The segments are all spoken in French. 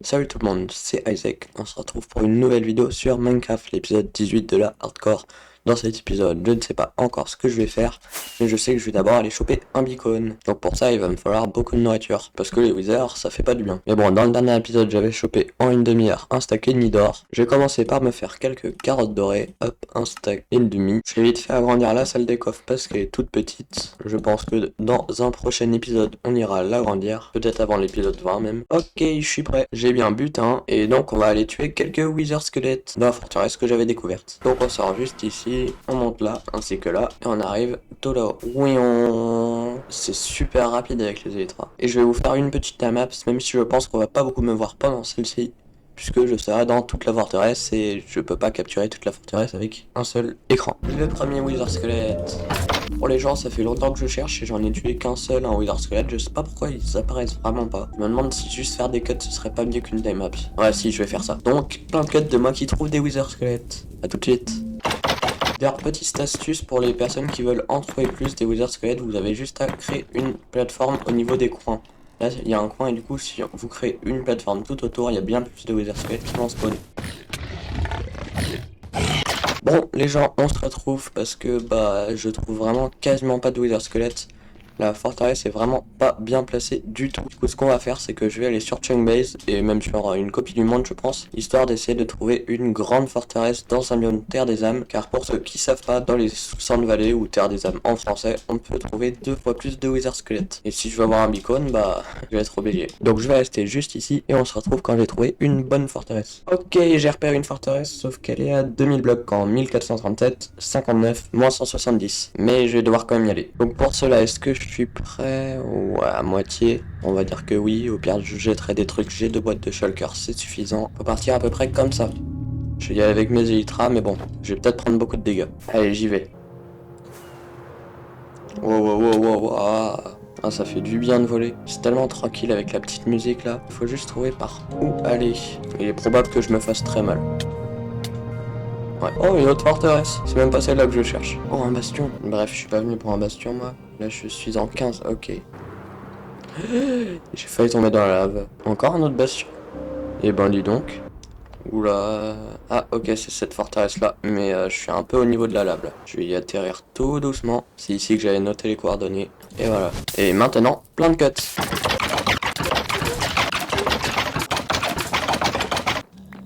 Salut tout le monde, c'est Isaac. On se retrouve pour une nouvelle vidéo sur Minecraft, l'épisode 18 de la Hardcore. Dans cet épisode, je ne sais pas encore ce que je vais faire, mais je sais que je vais d'abord aller choper un beacon. Donc pour ça, il va me falloir beaucoup de nourriture, parce que les withers, ça fait pas du bien. Mais bon, dans le dernier épisode, j'avais chopé en une demi-heure un stack et demi d'or. J'ai commencé par me faire quelques carottes dorées, hop, un stack et une demi. J'ai vite fait agrandir la salle des coffres parce qu'elle est toute petite. Je pense que dans un prochain épisode, on ira l'agrandir, peut-être avant l'épisode 20 même. Ok, je suis prêt. J'ai bien butin, et donc on va aller tuer quelques wither squelettes dans la forteresse que j'avais découverte. Donc on sort juste ici, on monte là, ainsi que là, et on arrive tout là-haut. Oui, c'est super rapide avec les élytras. Et je vais vous faire une petite map, même si je pense qu'on va pas beaucoup me voir pendant celle-ci, puisque je serai dans toute la forteresse et je peux pas capturer toute la forteresse avec un seul écran. Le premier wither squelette. Pour les gens, ça fait longtemps que je cherche et j'en ai tué qu'un seul en wither squelette. Je sais pas pourquoi ils apparaissent vraiment pas. Je me demande si juste faire des cuts ce serait pas mieux qu'une time lapse. Ouais, si, je vais faire ça. Donc, plein de cuts de moi qui trouve des wither squelettes. A tout de suite. D'ailleurs, petite astuce pour les personnes qui veulent en trouver plus des wither squelettes, vous avez juste à créer une plateforme au niveau des coins. Là, il y a un coin et du coup, si vous créez une plateforme tout autour, il y a bien plus de wither squelettes qui vont spawner. Bon, les gens, on se retrouve parce que je trouve vraiment quasiment pas de wither squelette. La forteresse est vraiment pas bien placée du tout. Du coup, ce qu'on va faire, c'est que je vais aller sur Chungbase et même sur une copie du monde, je pense, histoire d'essayer de trouver une grande forteresse dans un biome Terre des âmes. Car pour ceux qui savent pas, dans les Sand Valley ou Terre des âmes en français, on peut trouver 2 fois plus de wither squelettes. Et si je veux avoir un beacon, je vais être obligé. Donc je vais rester juste ici et on se retrouve quand j'ai trouvé une bonne forteresse. Ok, j'ai repéré une forteresse, sauf qu'elle est à 2000 blocs en 1437, 59, moins 170. Mais je vais devoir quand même y aller. Donc pour cela, est-ce que je suis prêt? Ouais, à moitié. On va dire que oui. Au pire, je jetterai des trucs. J'ai 2 boîtes de shulker, c'est suffisant. On peut partir à peu près comme ça. Je vais y aller avec mes élytras, mais bon, je vais peut-être prendre beaucoup de dégâts. Allez, j'y vais. Wow, wow, wow, wow, wow. Ah, ça fait du bien de voler. C'est tellement tranquille avec la petite musique là. Faut juste trouver par où aller. Il est probable que je me fasse très mal. Ouais. Oh, une autre forteresse. C'est même pas celle-là que je cherche. Oh, un bastion. Bref, je suis pas venu pour un bastion, moi. Là, je suis en 15. Ok. J'ai failli tomber dans la lave. Encore un autre bastion. Eh ben, dis donc. Oula. Ah, ok, c'est cette forteresse-là. Mais je suis un peu au niveau de la lave, là. Je vais y atterrir tout doucement. C'est ici que j'avais noté les coordonnées. Et voilà. Et maintenant, plein de cuts.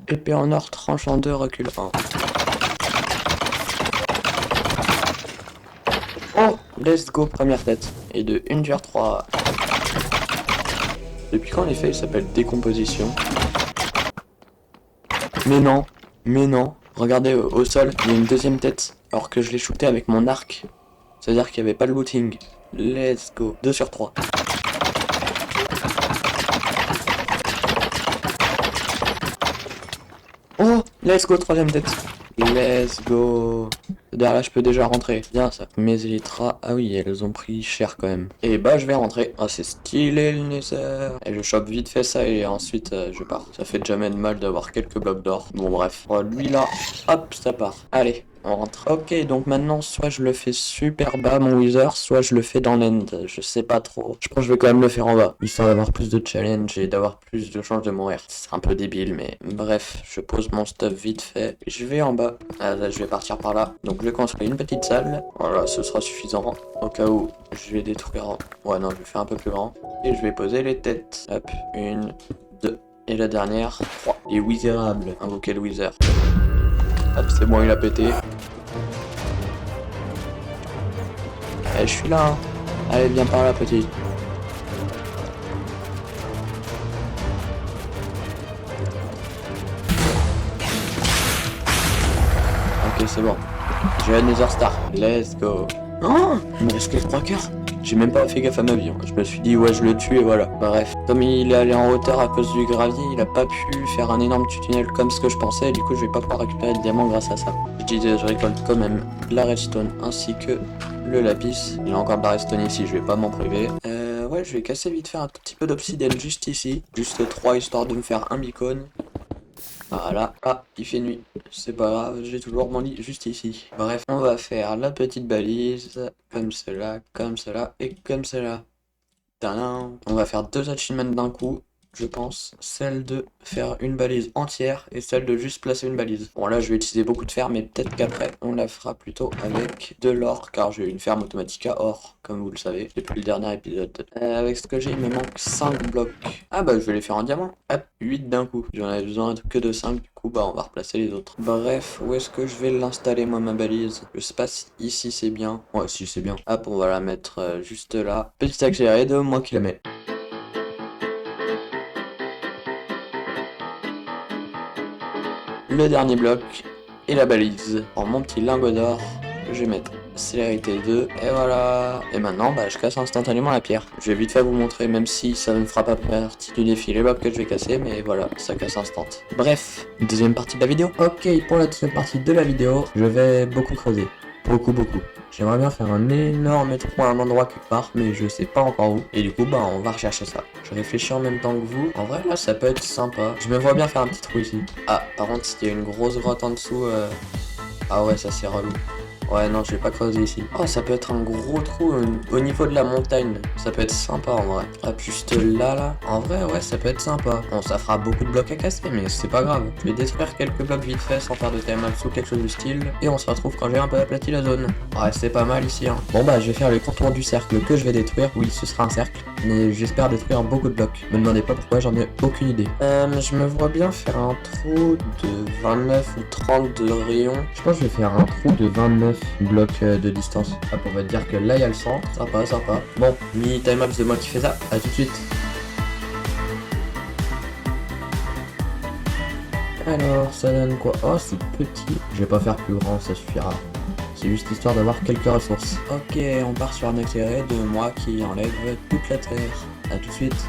Épée en or, tranchant 2, recul 1. Oh, let's go, première tête. Et de 1 sur 3. Depuis quand les feuilles s'appellent décomposition? Mais non, mais non. Regardez au sol, il y a une deuxième tête. Alors que je l'ai shooté avec mon arc. C'est-à-dire qu'il n'y avait pas de looting. Let's go. 2 sur 3. Oh, let's go, troisième tête. Let's go. Derrière là, je peux déjà rentrer. Bien ça. Mes élytras, ah oui, elles ont pris cher quand même. Et je vais rentrer. Ah, c'est stylé le Nether. Et je chope vite fait ça et ensuite je pars. Ça fait jamais de mal d'avoir quelques blocs d'or. Bon, bref. Oh, lui là, hop, ça part. Allez. On rentre. Ok, donc maintenant, soit je le fais super bas, mon wither, soit je le fais dans l'end. Je sais pas trop. Je pense que je vais quand même le faire en bas, histoire d'avoir plus de challenge et d'avoir plus de chances de mourir. C'est un peu débile, mais bref, je pose mon stuff vite fait. Je vais en bas. Ah, là, je vais partir par là. Donc, je vais construire une petite salle. Voilà, ce sera suffisant. Au cas où je vais détruire. Ouais, non, je vais faire un peu plus grand. Et je vais poser les têtes. Hop, 1, 2. Et la dernière, 3. Et witherable. Invoquer le wither. Hop, c'est bon, il a pété. Eh, je suis là, hein. Allez, viens par là, petit. Ok, c'est bon. J'ai la Nether Star. Let's go. Oh, il me reste que 3 cœurs. J'ai même pas fait gaffe à ma vie. Hein. Je me suis dit, ouais, je le tue et voilà. Bref, comme il est allé en hauteur à cause du gravier, il a pas pu faire un énorme tunnel comme ce que je pensais. Et du coup, je vais pas pouvoir récupérer de diamants grâce à ça. Je disais, je récolte quand même de la redstone ainsi que le lapis. Il y a encore de la redstone ici, je vais pas m'en priver. Ouais, je vais casser vite faire un tout petit peu d'obsidienne juste ici. Juste 3 histoire de me faire un beacon. Voilà. Ah, il fait nuit. C'est pas grave, j'ai toujours mon lit juste ici. Bref, on va faire la petite balise. Comme cela et comme cela. Tadam. On va faire 2 achievements d'un coup. je pense, celle de faire une balise entière et celle de juste placer une balise. Bon là je vais utiliser beaucoup de fer, mais peut-être qu'après on la fera plutôt avec de l'or, car j'ai une ferme automatique à or, comme vous le savez, depuis le dernier épisode. Avec ce que j'ai, il me manque 5 blocs. Ah bah je vais les faire en diamant. Hop, 8 d'un coup. J'en avais besoin que de 5, du coup bah on va replacer les autres. Bref, où est-ce que je vais l'installer moi ma balise? Je sais pas si ici c'est bien. Ouais, si c'est bien. Hop, on va la mettre juste là. Petit accéléré de moi qui la mets. Le dernier bloc et la balise. Alors mon petit lingot d'or, je vais mettre célérité 2 et voilà. Et maintenant bah je casse instantanément la pierre. Je vais vite fait vous montrer, même si ça ne fera pas partie du défi les blocs que je vais casser, mais voilà, ça casse instant. Bref, deuxième partie de la vidéo. Ok, pour la deuxième partie de la vidéo, je vais beaucoup creuser. Beaucoup. J'aimerais bien faire un énorme trou à un endroit quelque part, mais je sais pas encore où. Et du coup, bah, on va rechercher ça. Je réfléchis en même temps que vous. En vrai, là, ça peut être sympa. Je me vois bien faire un petit trou ici. Ah, par contre, s'il y a une grosse grotte en dessous, ah ouais, ça c'est relou. Ouais, non, je vais pas creuser ici. Oh, ça peut être un gros trou au niveau de la montagne. Ça peut être sympa en vrai. Hop, juste là. En vrai, ouais, ça peut être sympa. Bon, ça fera beaucoup de blocs à casser, mais c'est pas grave. Je vais détruire quelques blocs vite fait sans faire de timelapse ou quelque chose du style. Et on se retrouve quand j'ai un peu aplati la zone. Ouais, c'est pas mal ici, hein. Bon, bah, je vais faire le contour du cercle que je vais détruire. Oui, ce sera un cercle. Mais j'espère détruire beaucoup de blocs. Me demandez pas pourquoi, j'en ai aucune idée. Je me vois bien faire un trou de 29 ou 30 de rayon. Je pense que je vais faire un trou de 29 blocs de distance. Hop, on va dire que là il y a le centre. Sympa. Bon, mini timelapse de moi qui fait ça. À tout de suite. Alors, ça donne quoi? Oh, c'est petit. Je vais pas faire plus grand, ça suffira. C'est juste histoire d'avoir quelques ressources. Ok, on part sur un accéléré de moi qui enlève toute la terre. À tout de suite.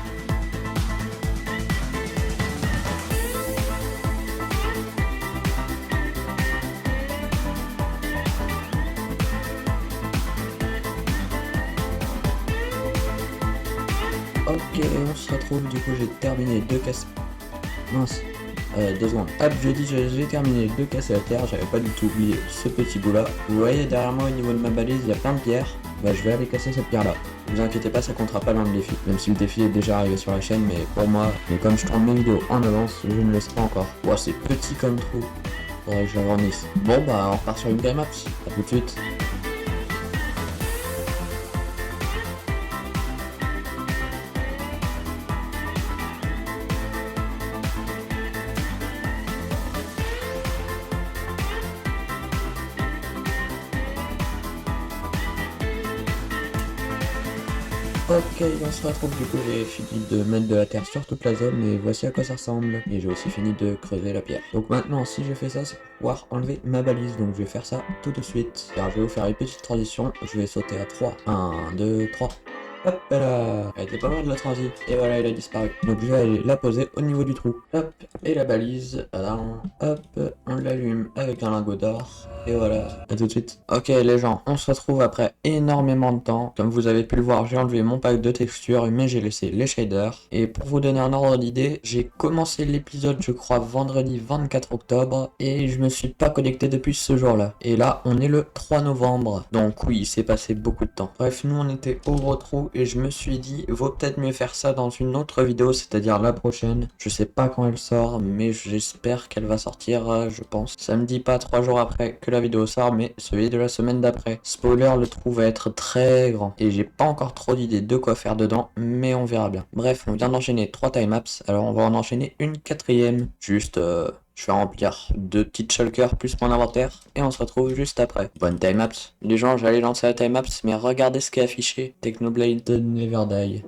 Ok, on se retrouve, du coup j'ai terminé deux casser. Mince, 2 secondes. Hop, j'ai terminé de casser la terre, j'avais pas du tout oublié ce petit bout là. Vous voyez derrière moi au niveau de ma balise, il y a plein de pierres. Bah je vais aller casser cette pierre là. Ne vous inquiétez pas, ça comptera pas dans le défi. Même si le défi est déjà arrivé sur la chaîne, mais pour moi, mais comme je tourne mes vidéos en avance, je ne le sais pas encore. Ouah, c'est petit comme trou. Faudrait que je l'agrandisse. Bon bah on repart sur une timelapse. À tout de suite. Ok, on se retrouve, du coup j'ai fini de mettre de la terre sur toute la zone et voici à quoi ça ressemble. Et j'ai aussi fini de creuser la pierre. Donc maintenant, si je fais ça, c'est pour pouvoir enlever ma balise. Donc je vais faire ça tout de suite. Alors je vais vous faire une petite transition. Je vais sauter à 3. 1, 2, 3. Hop là, elle était pas mal de la transi. Et voilà, elle a disparu. Donc je vais aller la poser au niveau du trou. Hop, et la balise. Hop, on l'allume avec un lingot d'or. Et voilà, à tout de suite. Ok les gens, on se retrouve après énormément de temps. Comme vous avez pu le voir, j'ai enlevé mon pack de textures, mais j'ai laissé les shaders. Et pour vous donner un ordre d'idée, j'ai commencé l'épisode, je crois, vendredi 24 octobre. Et je me suis pas connecté depuis ce jour-là. Et là, on est le 3 novembre. Donc oui, il s'est passé beaucoup de temps. Bref, nous on était au gros trou. Et je me suis dit, vaut peut-être mieux faire ça dans une autre vidéo, c'est-à-dire la prochaine. Je sais pas quand elle sort, mais j'espère qu'elle va sortir, je pense. Ça me dit pas 3 jours après que la vidéo sort, mais celui de la semaine d'après. Spoiler, le trou va être très grand. Et j'ai pas encore trop d'idées de quoi faire dedans, mais on verra bien. Bref, on vient d'enchaîner 3 timelapses, alors on va en enchaîner une 4ème. Juste, je vais remplir 2 petites shulkers plus mon inventaire et on se retrouve juste après. Bonne timelapse. Les gens, j'allais lancer la timelapse, mais regardez ce qui est affiché. Technoblade Never Die.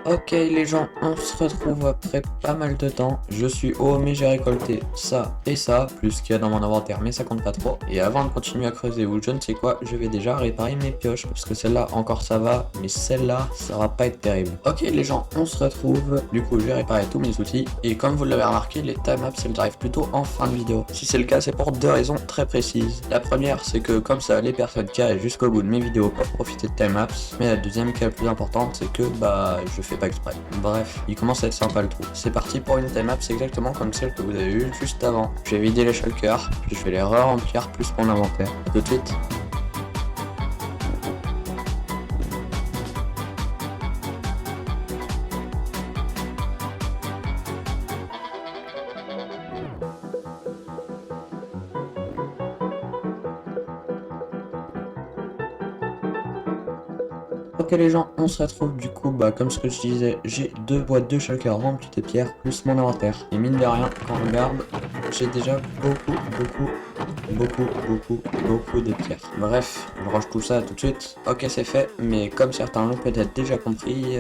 Ok les gens, on se retrouve après pas mal de temps. Je suis haut mais j'ai récolté ça et ça, plus ce qu'il y a dans mon inventaire, mais ça compte pas trop. Et avant de continuer à creuser ou je ne sais quoi, je vais déjà réparer mes pioches, parce que celle-là encore ça va, mais celle-là ça va pas être terrible. Ok les gens, on se retrouve. Du coup je vais réparer tous mes outils, et comme vous l'avez remarqué, les timelapses elles arrivent plutôt en fin de vidéo. Si c'est le cas, c'est pour 2 raisons très précises. La première, c'est que comme ça, les personnes qui arrivent jusqu'au bout de mes vidéos peuvent profiter de timelapse. Mais la deuxième, qui est la plus importante, c'est que bah je fais fait pas exprès. Bref, il commence à être sympa le trou. C'est parti pour une time map, c'est exactement comme celle que vous avez eue juste avant. Je vais vider les shulkers, puis je vais les re-remplir plus mon inventaire. A tout de suite. Ok les gens, on se retrouve du coup, comme ce que je disais, j'ai 2 boîtes de shulkers remplies de pierres plus mon inventaire. Et mine de rien, quand on regarde, j'ai déjà beaucoup de pierres. Bref, je range tout ça tout de suite. Ok, c'est fait, mais comme certains l'ont peut-être déjà compris,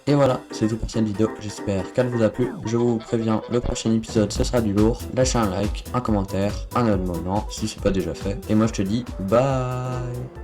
et voilà, c'est tout pour cette vidéo. J'espère qu'elle vous a plu. Je vous préviens, le prochain épisode, ce sera du lourd. Lâchez un like, un commentaire, un abonnement, si c'est pas déjà fait. Et moi je te dis bye.